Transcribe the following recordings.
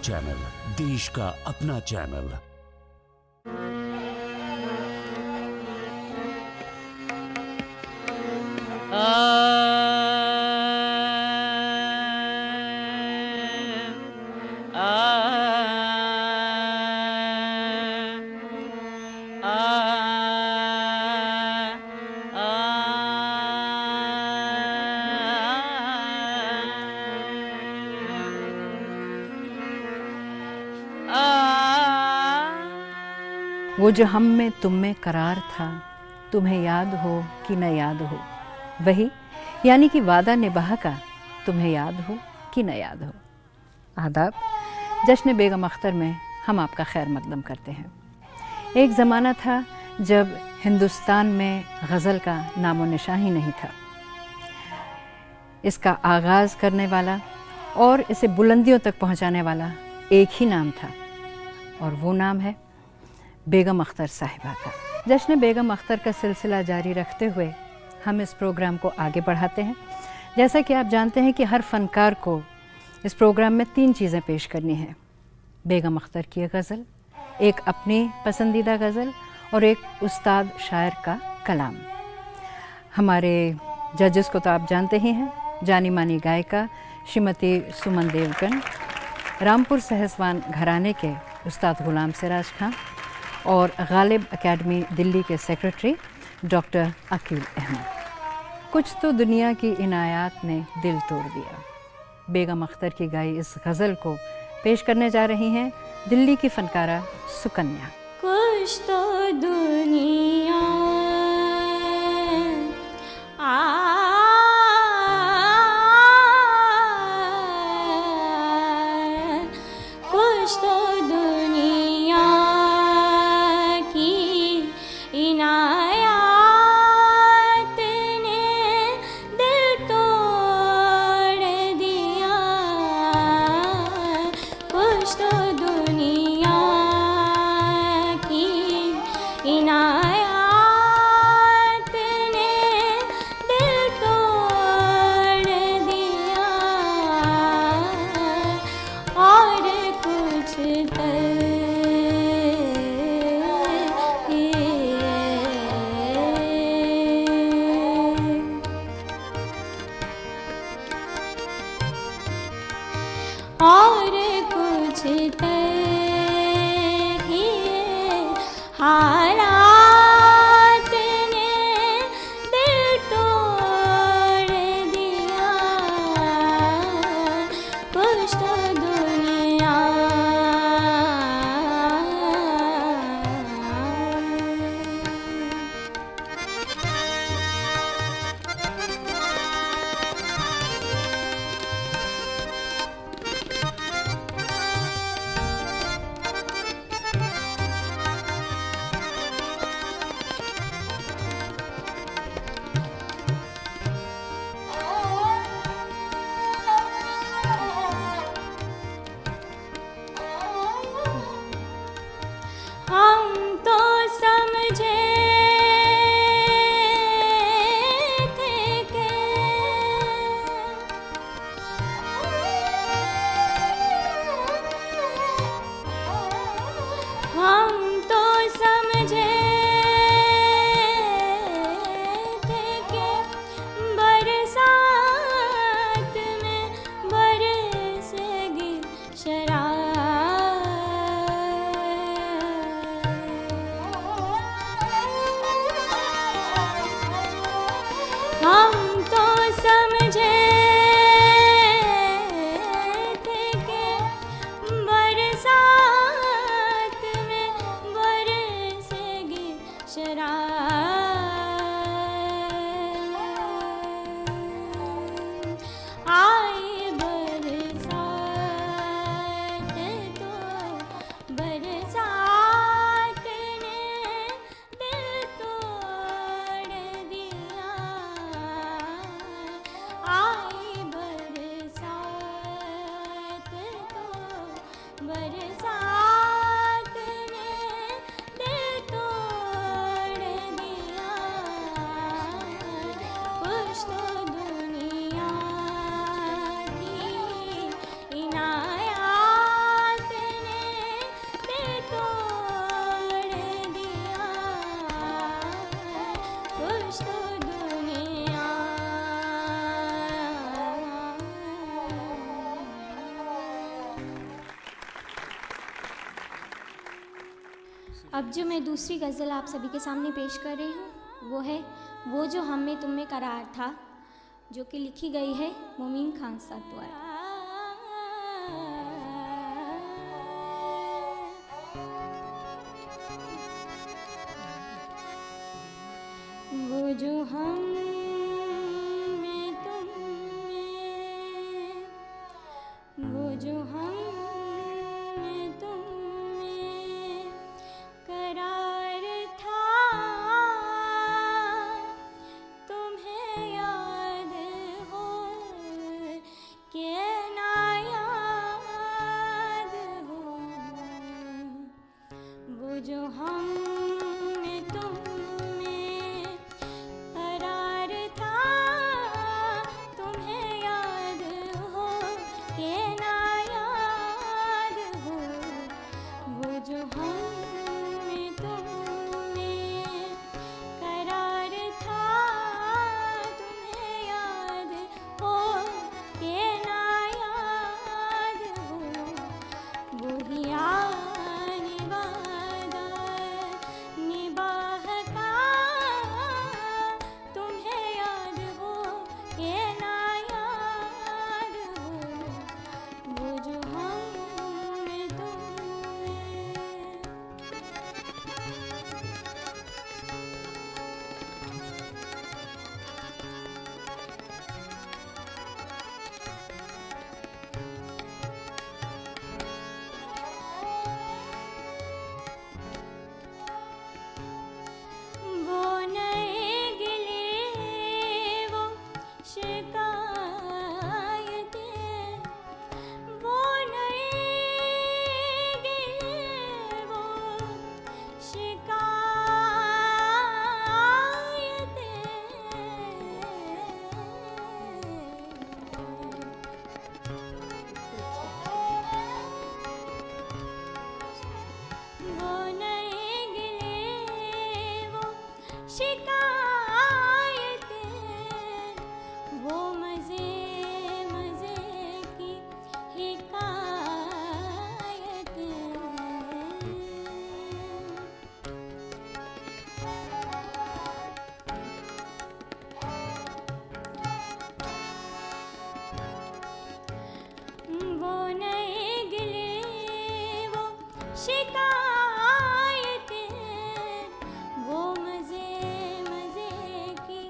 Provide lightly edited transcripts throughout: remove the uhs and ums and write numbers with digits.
Channel, देश का अपना चैनल। वो जो हम में तुम में करार था, तुम्हें याद हो कि न याद हो, वही यानी कि वादा निभा का तुम्हें याद हो कि न याद हो। आदाब। जश्न बेगम अख्तर में हम आपका खैर मकदम करते हैं। एक ज़माना था जब हिंदुस्तान में गज़ल का नामो निशान ही नहीं था। इसका आगाज़ करने वाला और इसे बुलंदियों तक पहुंचाने वाला एक ही नाम था, और वो नाम है बेगम अख्तर साहिबा का। जश्न बेगम अख्तर का सिलसिला जारी रखते हुए हम इस प्रोग्राम को आगे बढ़ाते हैं। जैसा कि आप जानते हैं कि हर फ़नकार को इस प्रोग्राम में 3 चीज़ें पेश करनी हैं: बेगम अख्तर की गज़ल, एक अपनी पसंदीदा गज़ल और एक उस्ताद शायर का कलाम। हमारे जजेस को तो आप जानते ही हैं, जानी मानी गायिका श्रीमती सुमन देवगन, रामपुर सहसवान घराने के उस्ताद गुलाम सिराज खां और गालिब एकेडमी दिल्ली के सेक्रेटरी डॉक्टर अकील अहमद। कुछ तो दुनिया की इनायात ने दिल तोड़ दिया। बेगम अख्तर की गाई इस गज़ल को पेश करने जा रही हैं दिल्ली की फ़नकारा सुकन्या। कुछ तो दुनिया कुछ तो दुनिया की इनायात ने दिल तोड़ दिया। कुछ तो दुनिया की इनायात ने दिल तोड़ दिया। और कुछ और कुछ हालात ने दिल तोड़ दिया। कुछ तो दुनिया हम तो समझे थे कि हम तो समझे थे कि बरसात में बरसेगी हम तो समझे थे कि बरसात में बरसेगी शराब। आई बरसात तो बरसात ने दिल तोड़ दिया। आई बरसात तो बरसात ने दिल तोड़ दिया। कुछ तो दुनिया की इनायात अब जो मैं दूसरी गज़ल आप सभी के सामने पेश कर रही हूँ वो है वो जो हम में तुम में करार था, जो कि लिखी गई है मोमीन खान साहब द्वारा। वो जो हम में तुम में, वो जो हम में तुम में करार था, तुम्हें याद हो कि ना याद हो। वो जो हम में तुम में करार था, तुम्हें याद हो कि ना याद हो। वो जो हम में तुम में करार था, तुम्हें याद हो कि ना याद हो। वही आने वादा निभाह का, तुम्हें याद हो कि ना याद हो। वो जो हम में तुम में। वो नए गिले वो शिकायतें, वो नए गिले वो शिकायतें, वो नए गिले वो शिकायतें, वो मज़े मज़े की हिकायतें। वो नए गिले वो शिकायतें, वो मज़े मज़े की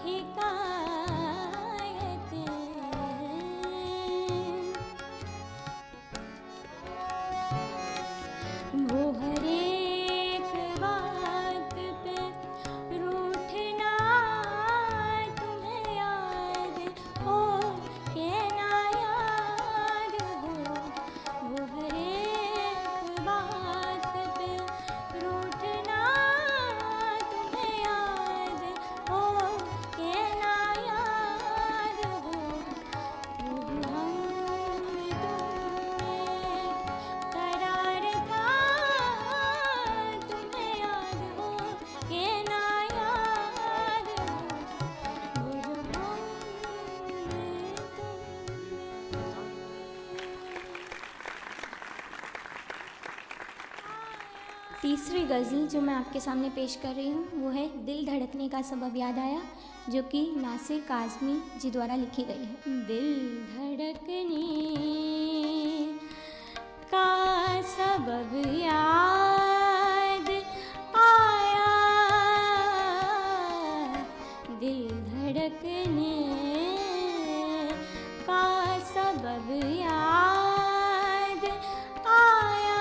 हिकायतें। वो हर एक बात पे रूठना, तुम्हें याद हो कि ना याद हो। वो हर एक बात पे रूठना, तुम्हें याद हो कि ना याद हो। वो हम में तुम में करार था, तुम्हें याद हो कि ना याद हो। वो जो हम में तुम में। तीसरी गज़ल जो मैं आपके सामने पेश कर रही हूँ वो है दिल धड़कने का सबब याद आया, जो कि नासिर काज़मी जी द्वारा लिखी गई है। दिल धड़कने का सबब याद आया, दिल धड़कने का सबब याद आया।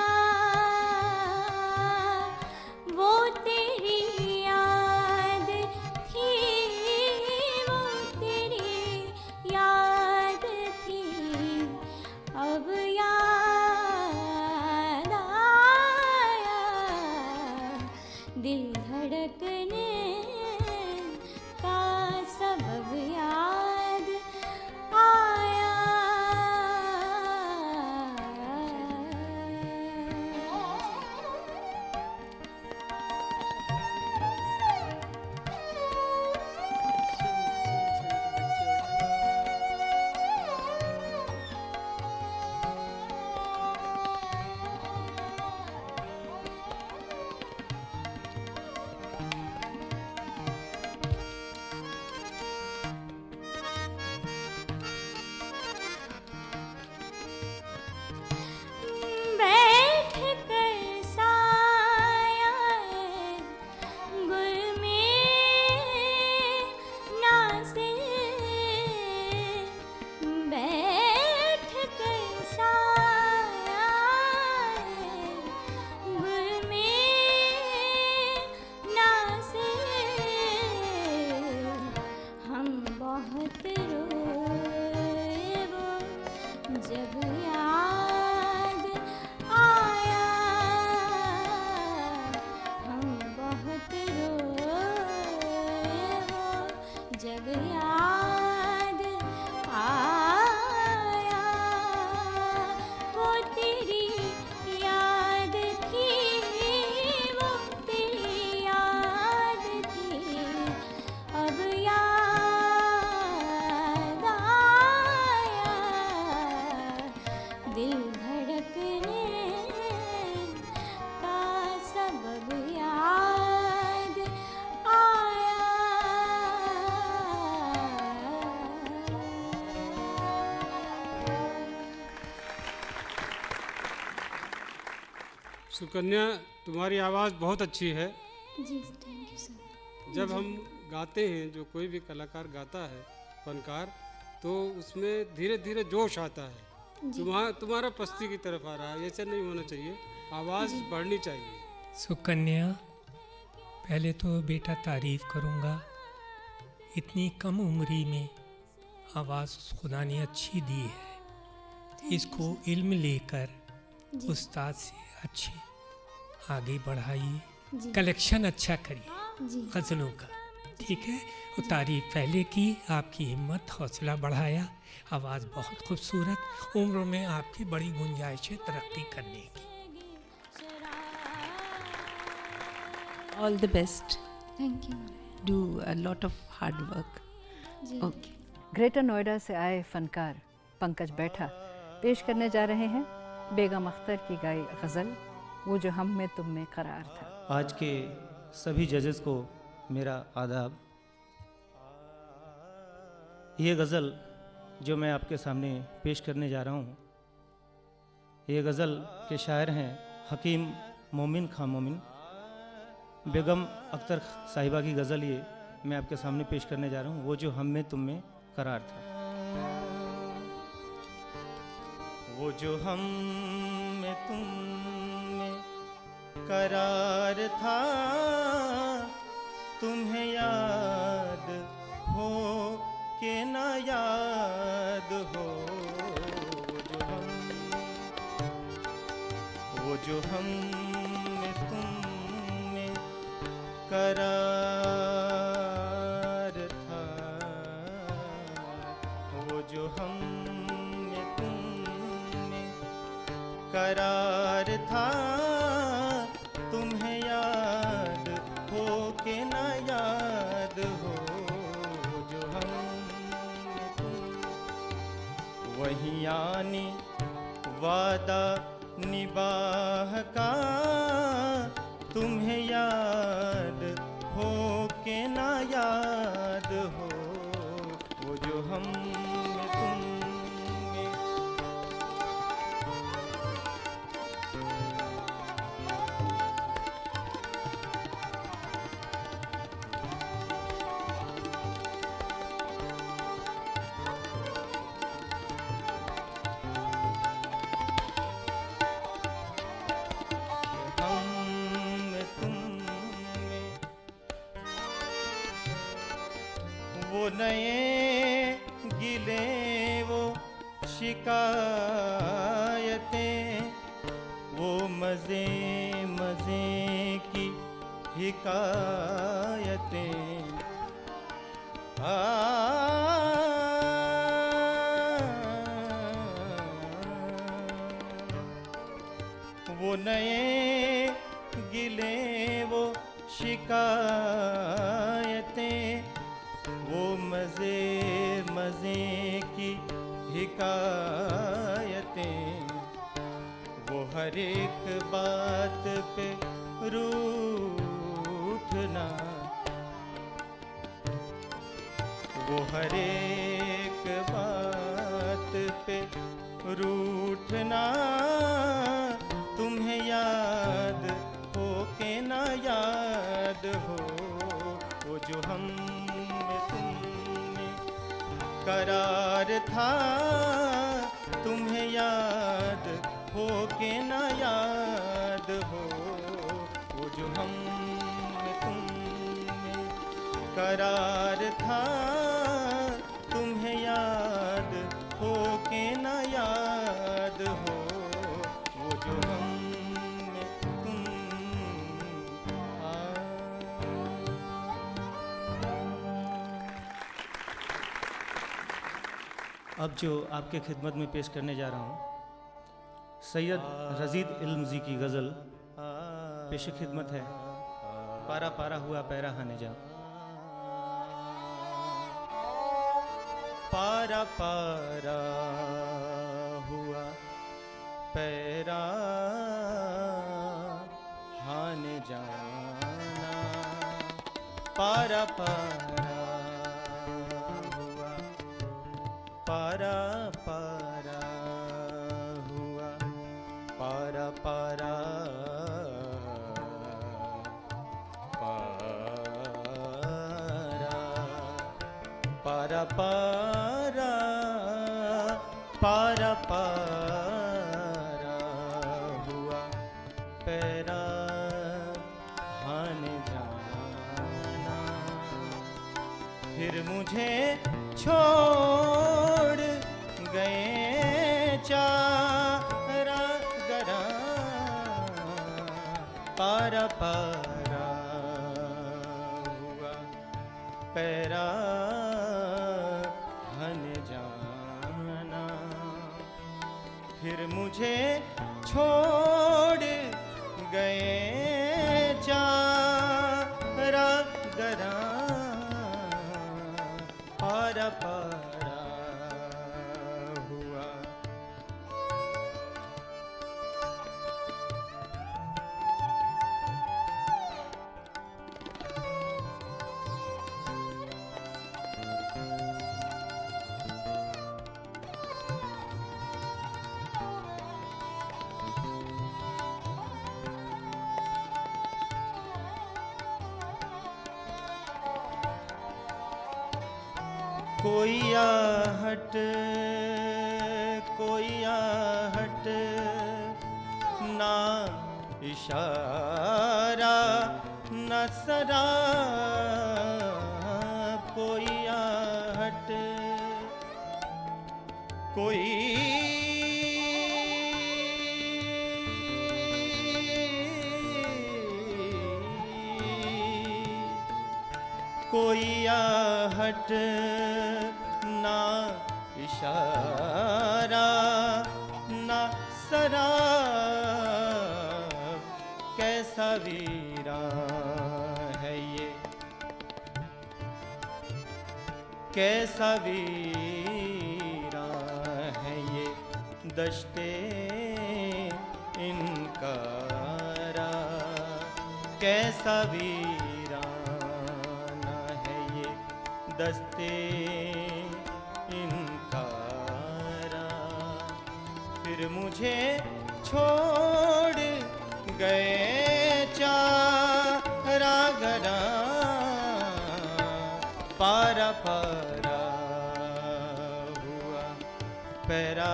वो तेरी याद थी, वो तेरी याद थी, अब याद आया। सुकन्या, तुम्हारी आवाज़ बहुत अच्छी है। जी थैंक यू सर। जब हम गाते हैं, जो कोई भी कलाकार गाता है, फनकार, तो उसमें धीरे धीरे जोश आता है। तुम्हारा पस्ती की तरफ आ रहा है, ऐसा नहीं होना चाहिए, आवाज़ बढ़नी चाहिए। सुकन्या, पहले तो बेटा तारीफ़ करूँगा, इतनी कम उम्री में आवाज़ खुदा ने अच्छी दी है। इसको इल्म लेकर उस्ताद से अच्छे आगे बढ़ाइए, कलेक्शन अच्छा करिए गज़लों का, ठीक है। वो तारीफ पहले की, आपकी हिम्मत हौसला बढ़ाया, आवाज़ बहुत खूबसूरत, उम्र में आपकी बड़ी गुंजाइश है तरक्की करने की। All the best. Thank you. Do a lot of hard work. जी Okay. ग्रेटर नोएडा से आए फनकार पंकज बैठा पेश करने जा रहे हैं बेगम अख्तर की गाई गज़ल वो जो हम में तुम में करार था। आज के सभी जजेस को मेरा आदाब। ये गज़ल जो मैं आपके सामने पेश करने जा रहा हूँ, ये गज़ल के शायर हैं हकीम मोमिन खां मोमिन। बेगम अख्तर साहिबा की गज़ल ये मैं आपके सामने पेश करने जा रहा हूँ, वो जो हम में तुम में करार था। वो जो हम में तुम में करार था, तुम्हें याद हो कि ना याद हो। वो जो हम में तुम में करार था, वो जो हम में तुम में करार था, तुम्हें याद हो कि ना याद हो। जो हम में तुम वही यानी वादा निबाह का, तुम्हें याद हो कि ना याद हो। वो जो हम में तुम में वो नए गिले वो शिकायतें, वो मज़े मज़े की हिकायतें। वो नए गिले वो शिकायतें, वो मज़े मज़े की हिकायतें। वो हर एक बात पे रूठना, वो हर एक बात पे रूठना, तुम्हें याद हो के ना याद हो। वो जो हम करार था, तुम्हें याद हो के ना याद हो। वो जो हम तुम में करार था, तुम्हें याद हो के ना याद हो। वो जो हम तुम अब जो आपके खिदमत में पेश करने जा रहा हूँ, सैयद रजीद इल्मजी की गज़ल पेश खिदमत है। पारा पारा हुआ पैरा हाने जा। पारा पारा हुआ पैरा हाने जाना, पारा पारा पारा पारा हुआ, पारा पारा पारा पारा पारा पारा हुआ पैरा हाने जाना, फिर मुझे छोड़ गए चारा गरा, पारा पारा हुआ पैरा हन जाना, फिर मुझे छोड़ गए चारा गरा, पारा पारा हुआ। कोई आहट ना इशारा न सरा, कोई आहट कोई आहट ना इशारा ना सरा, कैसा वीरा है ये, कैसा वीरा है ये दश्ते इनकारा, कैसा वीराना है ये दस्ते इनकारा, फिर मुझे छोड़ गए चारा गरा, पारा पारा हुआ पैरा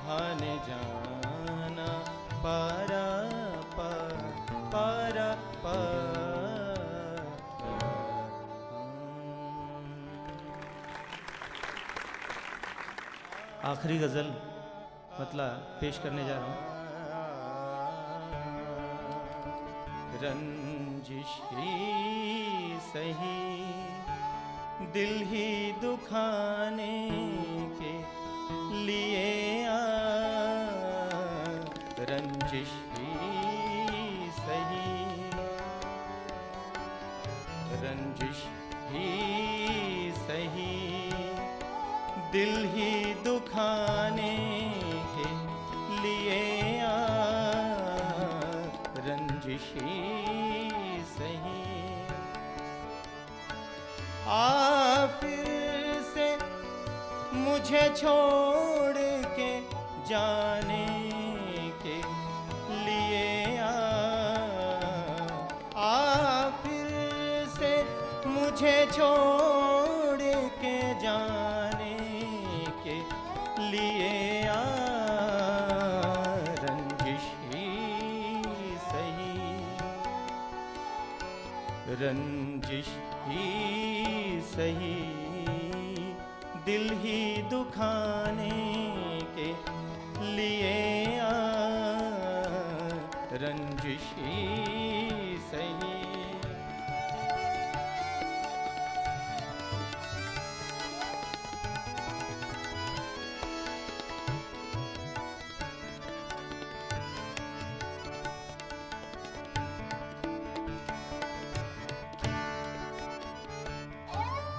हाने जाना, पारा पारा आखिरी गज़ल मतलब पेश करने जा रहा हूँ। रंजिश ही सही दिल ही दुखाने के लिए रंजिश ही सही, रंजिश ही सही दिल ही दुखाने के लिए रंजिश ही सही, फिर से मुझे छोड़ के जाने के लिए फिर से मुझे छोड़ के जाने के लिए रंजिश ही सही, रंजिश ही सही दिल ही दुखाने के लिए रंजिश ही सही।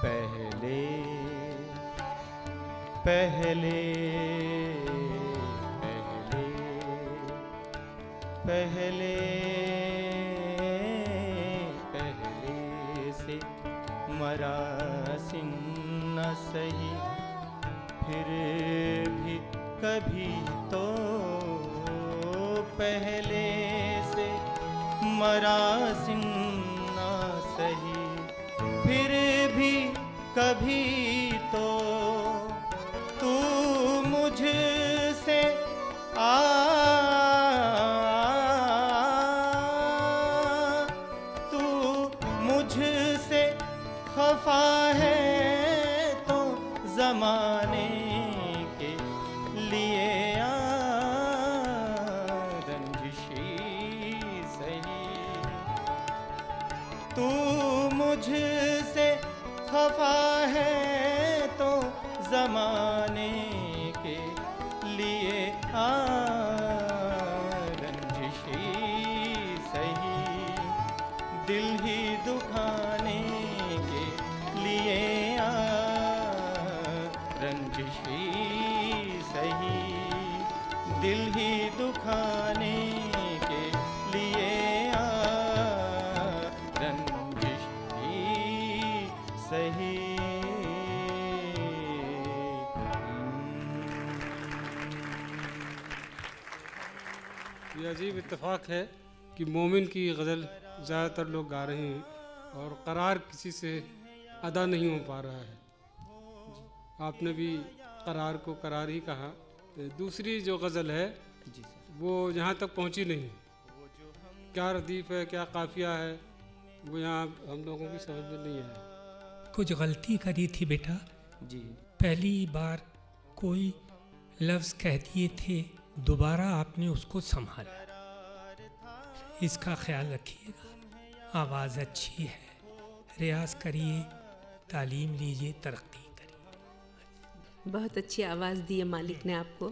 पहले पहले पहले पहले से मरा सिन्न सही, फिर भी कभी तो पहले से मरा सिन्न सही, फिर भी कभी तो तू मुझसे तू मुझसे खफा है तो जमाने के लिए रंजिशी सही। तू मुझसे खफा है तो जमाने के लिए रंजिशी सही। दिल ही दुखाने के लिए रंजिशी सही। दिल ही दुखाने के लिए रंजिशी सही। ये अजीब इत्तेफाक है कि मोमिन की गज़ल ज़्यादातर लोग गा रहे हैं और करार किसी से अदा नहीं हो पा रहा है। आपने भी करार को करार ही कहा। दूसरी जो गज़ल है वो यहाँ तक पहुँची नहीं। क्या रदीफ़ है, क्या काफ़िया है, वो यहाँ हम लोगों की समझ में नहीं आया। कुछ गलती करी थी बेटा जी पहली बार कोई लफ्ज़ कह दिए थे, दोबारा आपने उसको संभाला। इसका ख्याल रखिएगा। आवाज़ अच्छी है, रियाज करिए, तालीम लीजिए, तरक्की करिए। बहुत अच्छी आवाज़ दी है मालिक ने आपको,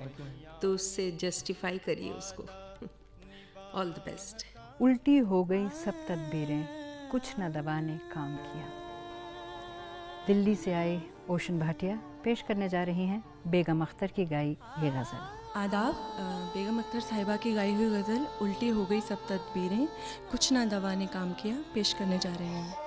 तो उससे जस्टिफाई करिए उसको। All the best. उल्टी हो गई सब तदबीरें, कुछ न दवा ने काम किया। दिल्ली से आए ओशन भाटिया पेश करने जा रही हैं बेगम अख्तर की गाई ये गज़ल। आदाब। बेगम अख्तर साहिबा की गाई हुई गज़ल उल्टी हो गई सब तदबीरें, कुछ ना दवा ने काम किया पेश करने जा रहे हैं।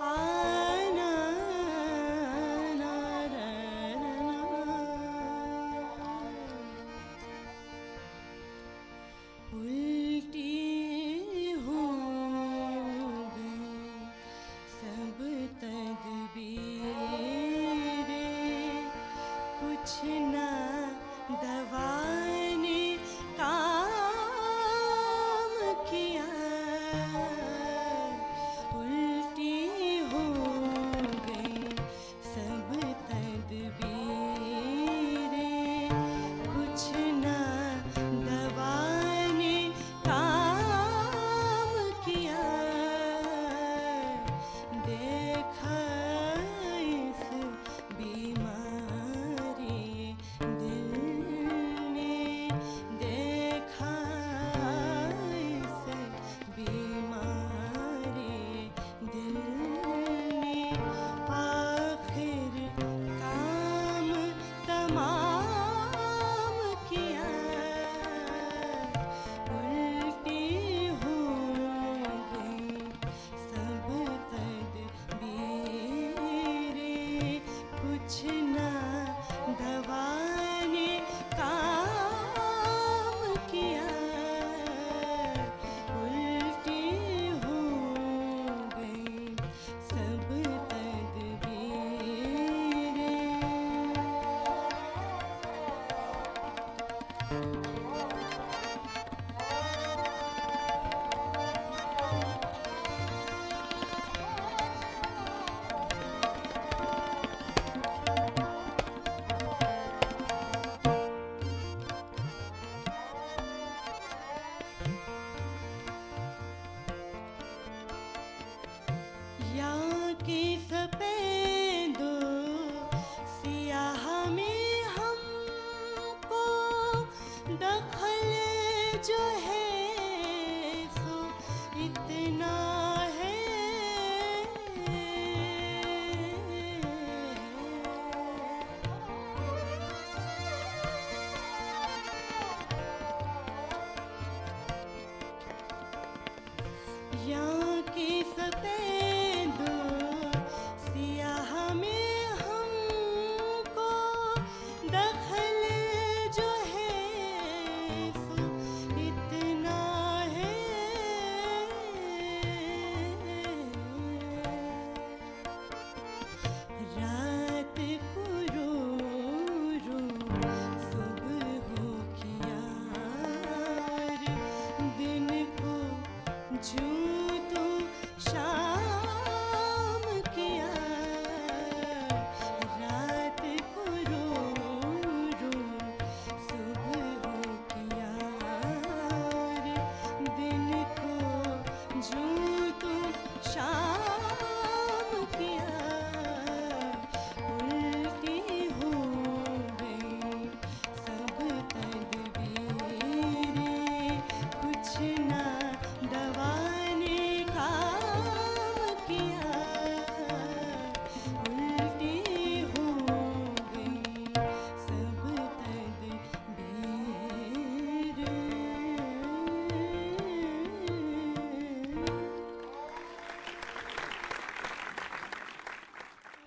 रात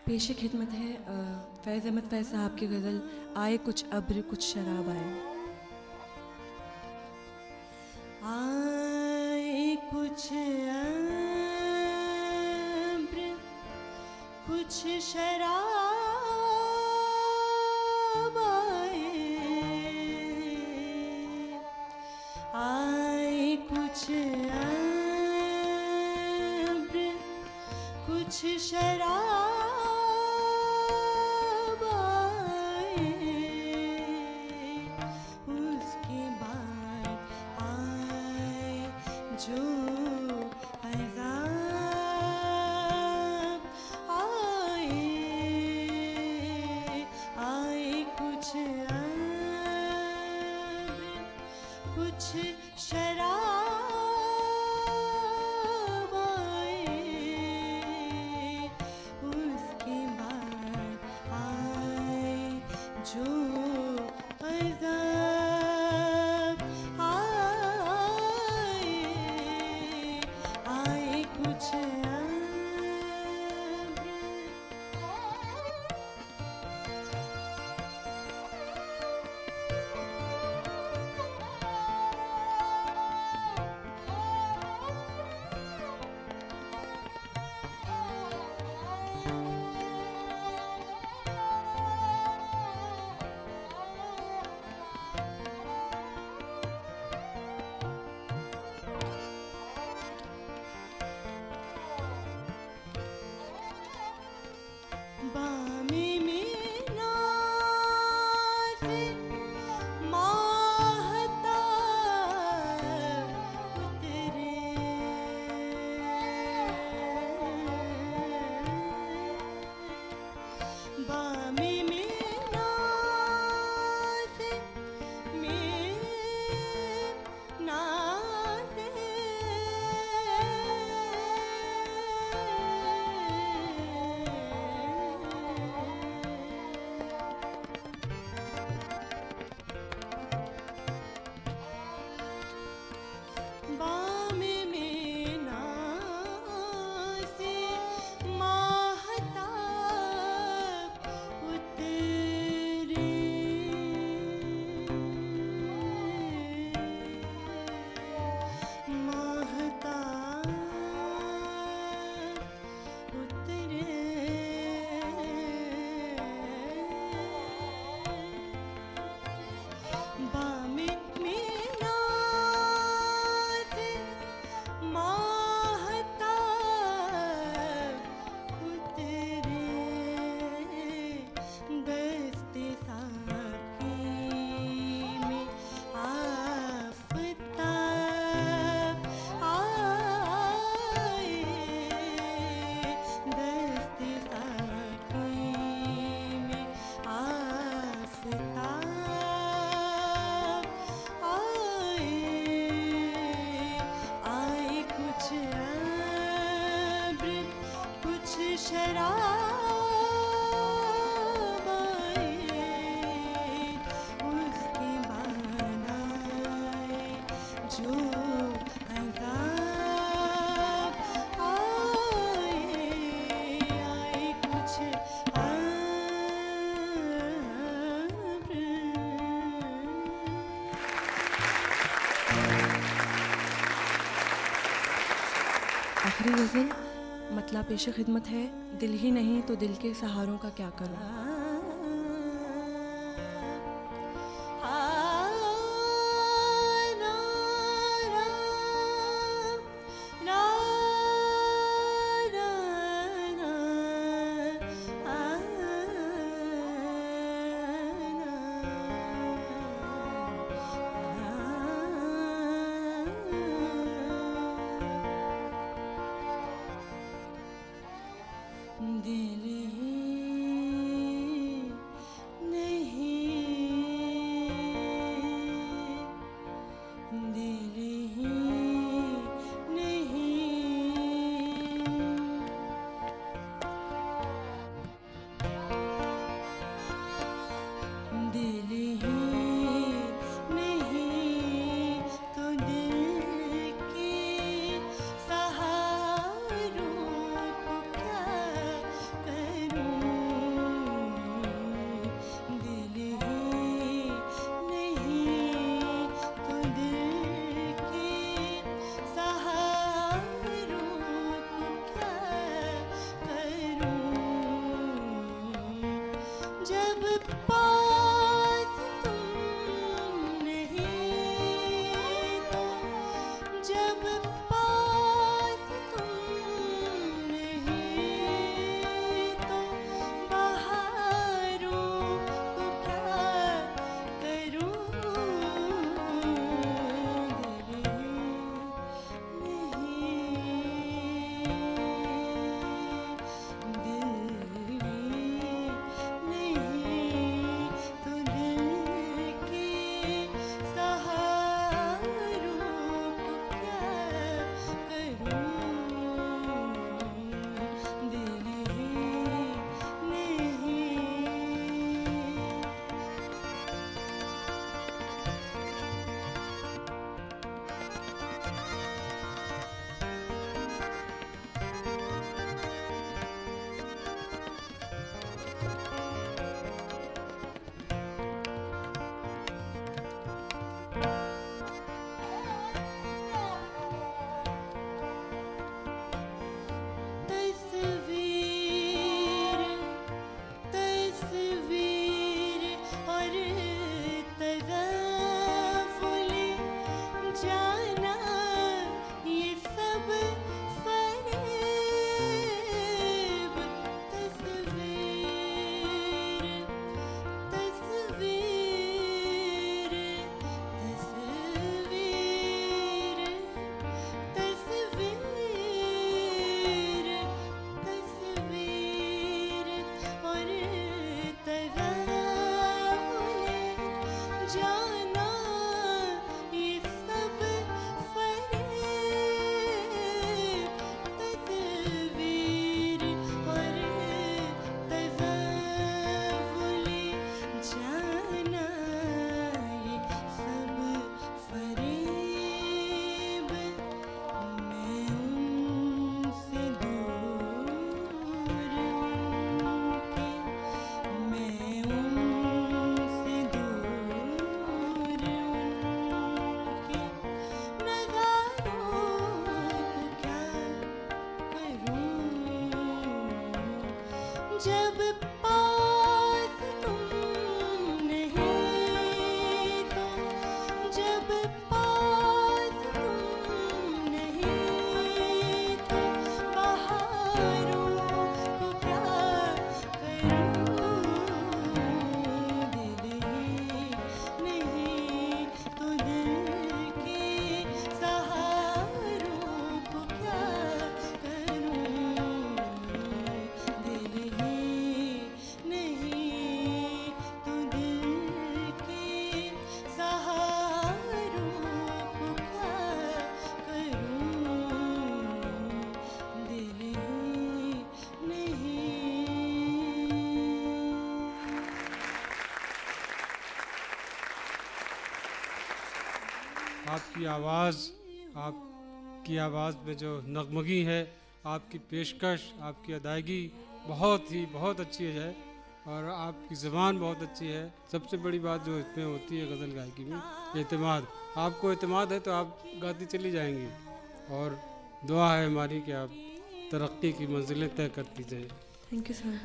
पेश खिदमत है फैज़ अहमद फैज़ साहब की गज़ल आए कुछ अब्र कुछ शराब आए। आए कुछ अब्र कुछ शराब आए कुछ अब्र कुछ शराब आए, उसके बाद आए जो अज़ाब आए, आए कुछ अब्र कुछ शराब आए, उसके बाद आए जो अज़ाब आए, आए कुछ बामे में नाज़ माहताब उतरे, बामे में नाज़ में बामे में नाज़ माहताब उतरे, माहताब उतरे, बामे में नाज़ माहताब उतरे, दस्ते साक़ी में आफ़ताब आए, दस्ते साक़ी में आफ़ताब आए, आए कुछ अब्र कुछ शराब आए, उसके बाद आए जो अज़ाब आए, आए कुछ आखिरी गज़ल मतला पेश खिदमत है दिल ही नहीं तो दिल के सहारों का क्या करूं। दिल ही नहीं, दिल ही नहीं, दिल ही नहीं तो दिल के सहारों को क्या करूं। आपकी आवाज़ में जो नगमगी है, आपकी पेशकश, आपकी अदायगी बहुत अच्छी है और आपकी ज़बान बहुत अच्छी है। सबसे बड़ी बात जो इसमें होती है गज़ल गायकी में, एतमाद। आपको एतमाद है तो आप गाती चली जाएंगी और दुआ है हमारी कि आप तरक्की की मंजिलें तय करती जाएं। Thank you sir.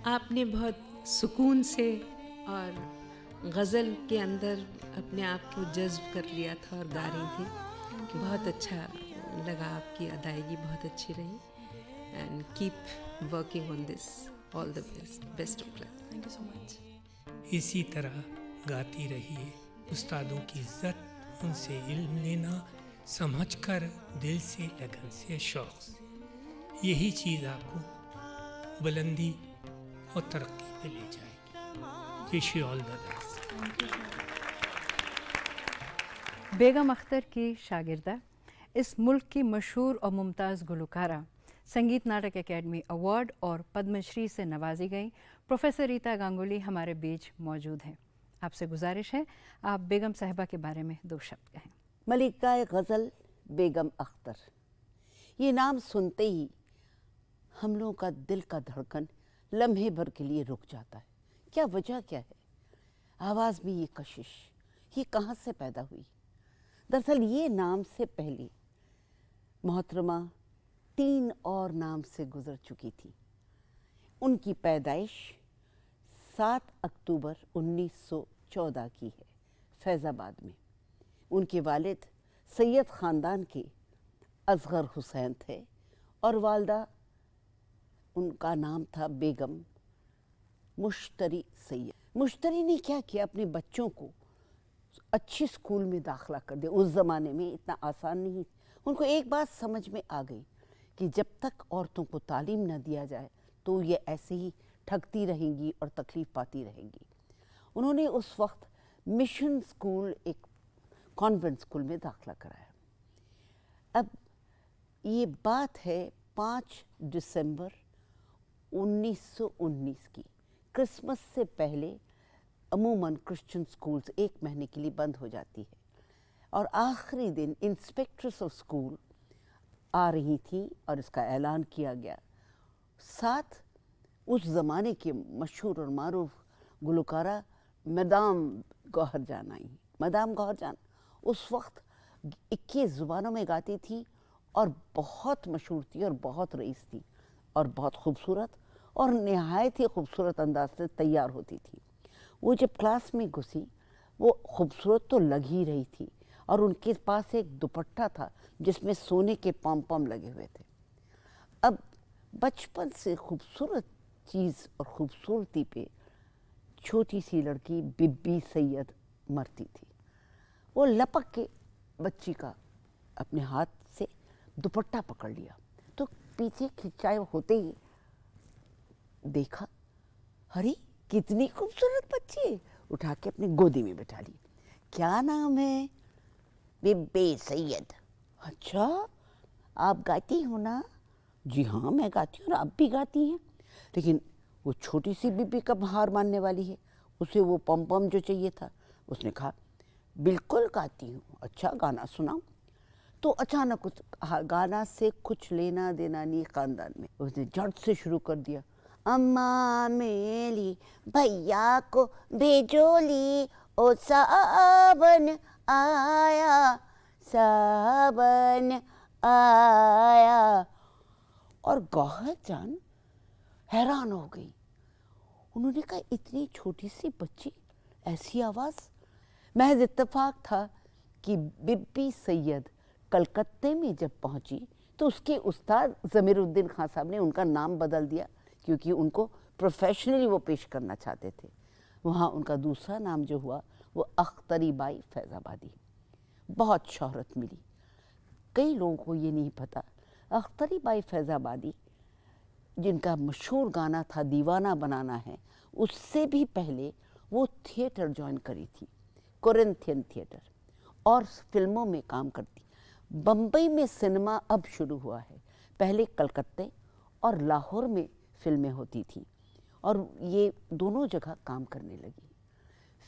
आपने बहुत सुकून से और गज़ल के अंदर अपने आप को जज्ब कर लिया था और गा रही थी। बहुत अच्छा लगा, आपकी अदायगी बहुत अच्छी रही। And keep working on this, all the best of luck. Thank you so much. इसी तरह गाती रहिए। उस्तादों की इज्जत, उनसे इल्म लेना, समझकर दिल से, लगन से, शौक से, यही चीज़ आपको बुलंदी और तरक्की पे ले जाएगी। Wish you all the best. Begum Akhtar की शागिर्दा, इस मुल्क की मशहूर और मुमताज़ गुलकारा, संगीत नाटक एकेडमी अवार्ड और पद्मश्री से नवाजी गई प्रोफेसर रीता गांगुली हमारे बीच मौजूद हैं। आपसे गुजारिश है आप बेगम साहिबा के बारे में 2 शब्द कहें। मलिका गज़ल बेगम अख्तर, ये नाम सुनते ही हम लोगों का दिल का धड़कन लम्हे भर के लिए रुक जाता है। क्या वजह क्या है? आवाज़ में ये कशिश, ये कहाँ से पैदा हुई? दरअसल ये नाम से पहले मोहतरमा 3 और नाम से गुज़र चुकी थी। उनकी पैदाइश 7 अक्टूबर 1914 की है फैज़ाबाद में। उनके वालिद सैयद ख़ानदान के असग़र हुसैन थे और वालदा, उनका नाम था बेगम मुश्तरी सैयद। मुश्तरी ने क्या किया, अपने बच्चों को अच्छी स्कूल में दाखिला कर दिया। उस ज़माने में इतना आसान नहीं। उनको एक बात समझ में आ गई कि जब तक औरतों को तालीम न दिया जाए तो ये ऐसे ही ठगती रहेंगी और तकलीफ़ पाती रहेंगी। उन्होंने उस वक्त मिशन स्कूल, एक कॉन्वेंट स्कूल में दाखिला कराया। अब ये बात है 5 दिसंबर 1919 की। क्रिसमस से पहले अमूमन क्रिश्चियन स्कूल्स 1 महीने के लिए बंद हो जाती है और आखिरी दिन इंस्पेक्ट्रेस ऑफ स्कूल आ रही थी और इसका ऐलान किया गया। साथ उस ज़माने के मशहूर और मारूफ गुलकारा मदाम गौहर जान आई। मदाम गौहर जान उस वक्त 21 ज़ुबानों में गाती थी और बहुत मशहूर थी और बहुत रईस थी और बहुत खूबसूरत और नहायत ही खूबसूरत अंदाज से तैयार होती थी। वो जब क्लास में घुसी, वो खूबसूरत तो लग ही रही थी और उनके पास एक दुपट्टा था जिसमें सोने के पॉम पॉम लगे हुए थे। अब बचपन से खूबसूरत चीज़ और खूबसूरती पे छोटी सी लड़की बिब्बी सैयद मरती थी। वो लपक के बच्ची का अपने हाथ से दुपट्टा पकड़ लिया तो पीछे खिंचाए होते ही देखा, अरे कितनी खूबसूरत बच्ची है। उठा के अपनी गोदी में बैठा ली। क्या नाम है? बिब्बी सैयद। अच्छा, आप गाती हो ना? जी हाँ, मैं गाती हूँ और आप भी गाती हैं। लेकिन वो छोटी सी बिब्बी कब हार मानने वाली है? उसे वो पम पम जो चाहिए था। उसने कहा बिल्कुल गाती हूँ। अच्छा, गाना सुनाओ। तो अचानक उस गाना से कुछ लेना देना नहीं ख़ानदान में। उसने झट से शुरू कर दिया, अम्मा मेरी भैया को भेजोली, ओ सावन आया, सावन आया। और गौहर जान हैरान हो गई। उन्होंने कहा, इतनी छोटी सी बच्ची, ऐसी आवाज़। महज इत्तेफाक था कि बिब्बी सैयद कलकत्ते में जब पहुंची तो उसके उस्ताद ज़मीरुद्दीन खान साहब ने उनका नाम बदल दिया क्योंकि उनको प्रोफेशनली वो पेश करना चाहते थे। वहाँ उनका दूसरा नाम जो हुआ वो अख्तरी बाई फैज़ाबादी। बहुत शोहरत मिली। कई लोगों को ये नहीं पता, अख्तरी बाई फैज़ाबादी जिनका मशहूर गाना था दीवाना बनाना है, उससे भी पहले वो थिएटर ज्वाइन करी थी, कोरिंथियन थिएटर, और फिल्मों में काम करती। बम्बई में सिनेमा अब शुरू हुआ है, पहले कलकत्ते और लाहौर में फिल्में होती थी और ये दोनों जगह काम करने लगी।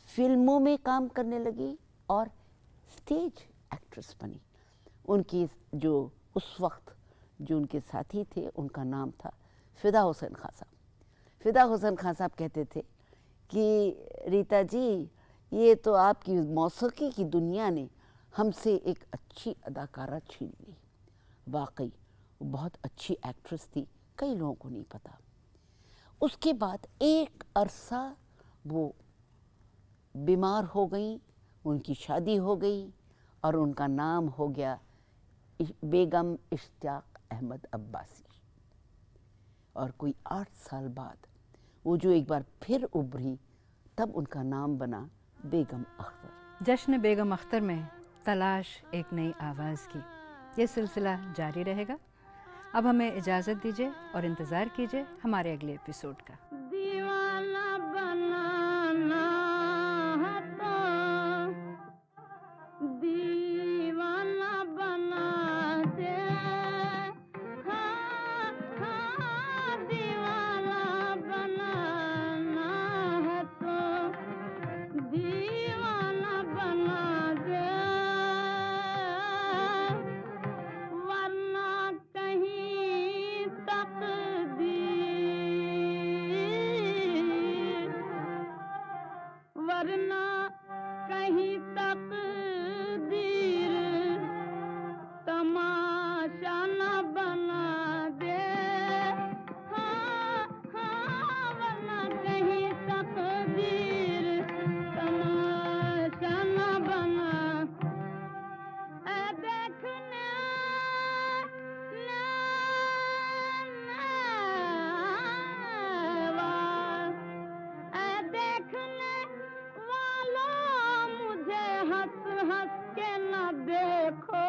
फिल्मों में काम करने लगी और स्टेज एक्ट्रेस बनी। उनकी जो उस वक्त जो उनके साथी थे उनका नाम था फ़िदा हुसैन खां साहब। फ़िदा हुसैन खां साहब कहते थे कि रीता जी, ये तो आपकी मौसीकी की दुनिया ने हमसे एक अच्छी अदाकारा छीन ली। वाकई वो बहुत अच्छी एक्ट्रेस थी, कई लोगों को नहीं पता। उसके बाद एक अरसा वो बीमार हो गई, उनकी शादी हो गई और उनका नाम हो गया बेगम इश्तियाक अहमद अब्बासी। और कोई 8 साल बाद वो जो एक बार फिर उभरी, तब उनका नाम बना बेगम अख्तर। जश्न बेगम अख्तर में तलाश एक नई आवाज़ की ये सिलसिला जारी रहेगा। अब हमें इजाज़त दीजिए और इंतज़ार कीजिए हमारे अगले एपिसोड का। दीवाना बनाना है तो दीवाना बना दे। हाँ, हाँ, दीवाना बनाना है तो दीवाना बना दे, वरना कहीं तकदीर, वरना कहीं तकदीर तमाशा न बना दे। हाँ, हाँ, वरना कहीं तकदीर तमाशा न बना। ऐ देखने देखने वालों, मुझे हंस हंस के न देखो।